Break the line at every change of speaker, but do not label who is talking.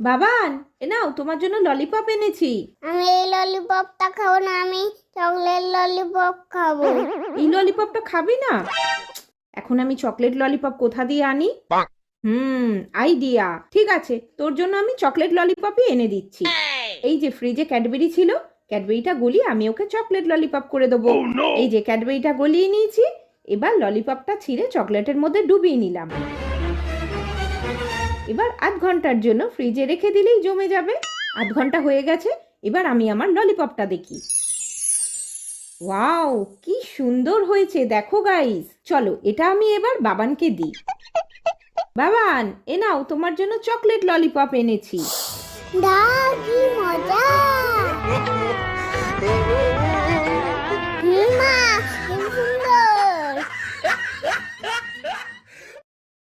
বাবান, এ নাও তোমার জন্য ললিপপ এনেছি।
আমি এই ললিপপটা খাবো না, আমি চকলেট ললিপপ খাবো।
এই ললিপপটা খাবি না? এখন আমি চকলেট ললিপপ কোথা দিয়ে আনি? আইডিয়া। ঠিক আছে, তোর জন্য আমি চকলেট ললিপপই এনে দিচ্ছি। এই যে ফ্রিজে ক্যাডবেরি ছিল, ক্যাডবেরিটা গলিয়ে আমি ওকে চকলেট ললিপপ করে দেবো। এই যে ক্যাডবেরিটা গলিয়ে নিয়েছি, এবার ললিপপটা ছিঁড়ে চকলেটের মধ্যে ডুবিয়ে নিলাম। এবার আধ ঘন্টার জন্য ফ্রিজে রেখে দিলেই জমে যাবে। আধ ঘন্টা হয়ে গেছে, এবার আমি আমার ললিপপটা দেখি। ওয়াও, কি সুন্দর হয়েছে দেখো গাইস। চলো এটা আমি এবার বাবানকে দিই। বাবান, এ নাও তোমার জন্য চকলেট ললিপপ এনেছি।
দাও, কি মজা!